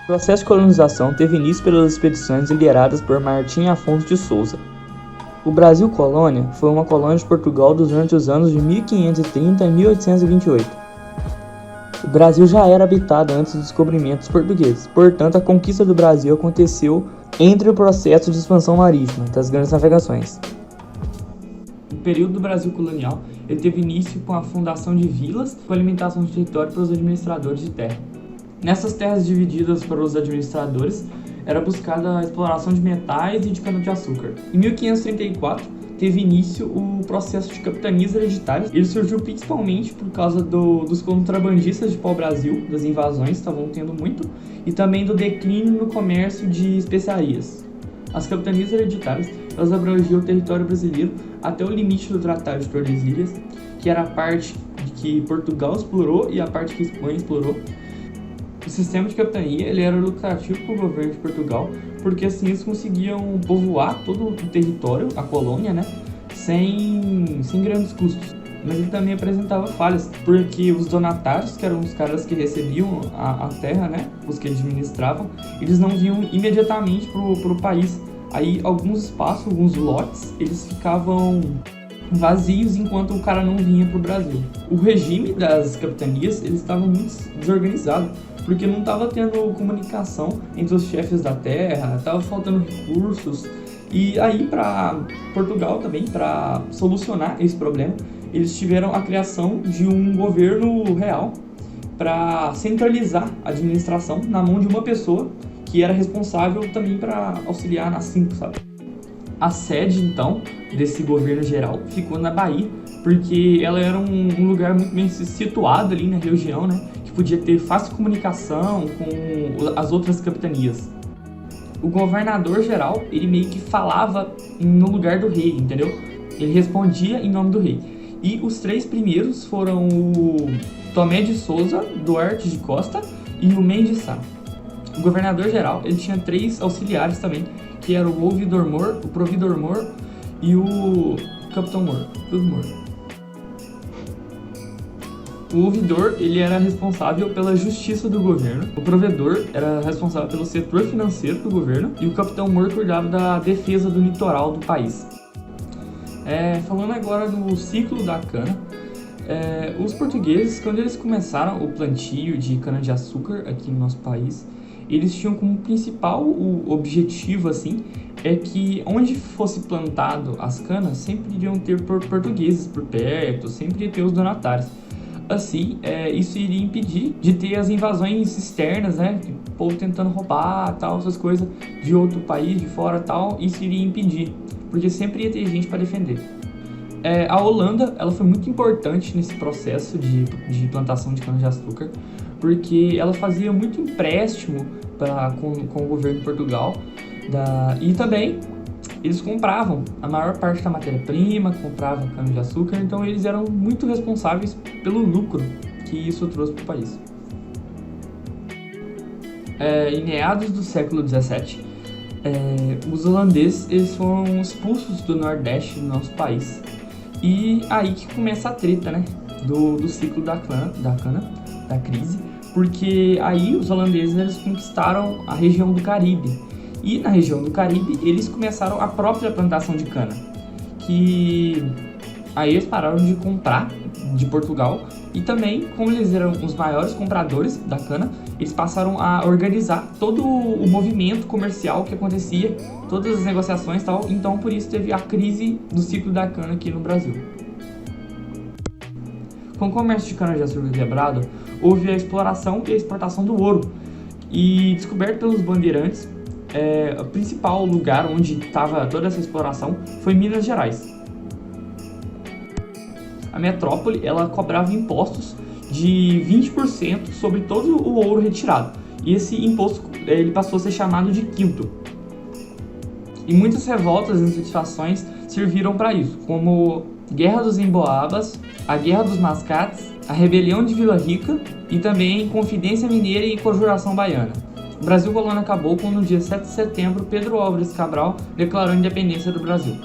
O processo de colonização teve início pelas expedições lideradas por Martim Afonso de Souza. O Brasil Colônia foi uma colônia de Portugal durante os anos de 1530 a 1828. O Brasil já era habitado antes dos descobrimentos portugueses, portanto a conquista do Brasil aconteceu entre o processo de expansão marítima das grandes navegações. O período do Brasil colonial ele teve início com a fundação de vilas com a alimentação de território para os administradores de terra. Nessas terras divididas para os administradores, era buscada a exploração de metais e de cana-de-açúcar. Em 1534, teve início o processo de capitanias hereditárias. Ele surgiu principalmente por causa dos contrabandistas de pau-brasil, das invasões que estavam tendo muito, e também do declínio no comércio de especiarias. As capitanias hereditárias elas abrangiam o território brasileiro até o limite do Tratado de Tordesilhas, que era a parte que Portugal explorou e a parte que Espanha explorou. O sistema de capitania ele era lucrativo para o governo de Portugal, porque assim eles conseguiam povoar todo o território, a colônia, né, sem grandes custos. Mas ele também apresentava falhas, porque os donatários, que eram os caras que recebiam a terra, né, os que administravam, eles não vinham imediatamente para o país. Aí alguns espaços, alguns lotes, eles ficavam vazios enquanto o cara não vinha para o Brasil. O regime das capitanias eles estavam muito desorganizado, porque não estava tendo comunicação entre os chefes da terra, estava faltando recursos. E aí para Portugal também, para solucionar esse problema, eles tiveram a criação de um governo real para centralizar a administração na mão de uma pessoa que era responsável também para auxiliar nas 5, sabe? A sede, então, desse governo geral ficou na Bahia, porque ela era um lugar muito bem situado ali na região, né? Que podia ter fácil comunicação com as outras capitanias. O governador geral, ele meio que falava no lugar do rei, entendeu? Ele respondia em nome do rei. E os 3 primeiros foram o Tomé de Souza, Duarte de Costa e o Mendes Sá. O governador geral, ele tinha 3 auxiliares também, que era o ouvidor-mor, o providor-mor e o capitão-mor, tudo mor. O ouvidor, ele era responsável pela justiça do governo, o provedor era responsável pelo setor financeiro do governo e o capitão-mor cuidava da defesa do litoral do país. Falando agora no ciclo da cana, os portugueses, quando eles começaram o plantio de cana-de-açúcar aqui no nosso país, eles tinham como principal objetivo, assim, que onde fosse plantado as canas, sempre iriam ter portugueses por perto, sempre ia ter os donatários. Assim, isso iria impedir de ter as invasões externas, né, o povo tentando roubar, tal, essas coisas de outro país, de fora, tal, isso iria impedir, porque sempre ia ter gente para defender. A Holanda, ela foi muito importante nesse processo de plantação de cana-de-açúcar, porque ela fazia muito empréstimo com o governo de Portugal, e também eles compravam a maior parte da matéria-prima, compravam cana-de-açúcar, então eles eram muito responsáveis pelo lucro que isso trouxe para o país. Em meados do século XVII, os holandeses eles foram expulsos do Nordeste do nosso país. E aí que começa a treta, né, do ciclo da cana, da crise, porque aí os holandeses eles conquistaram a região do Caribe. E na região do Caribe eles começaram a própria plantação de cana, que aí eles pararam de comprar de Portugal e também, como eles eram os maiores compradores da cana, eles passaram a organizar todo o movimento comercial que acontecia, todas as negociações e tal, então por isso teve a crise do ciclo da cana aqui no Brasil. Com o comércio de cana-de-açúcar quebrado, houve a exploração e a exportação do ouro, e descoberto pelos bandeirantes, o principal lugar onde estava toda essa exploração foi Minas Gerais. A metrópole ela cobrava impostos de 20% sobre todo o ouro retirado, e esse imposto ele passou a ser chamado de quinto. E muitas revoltas e insatisfações serviram para isso, como Guerra dos Emboabas, a Guerra dos Mascates, a Rebelião de Vila Rica e também Confidência Mineira e Conjuração Baiana. O Brasil colônia acabou quando no dia 7 de setembro Pedro Álvares Cabral declarou a independência do Brasil.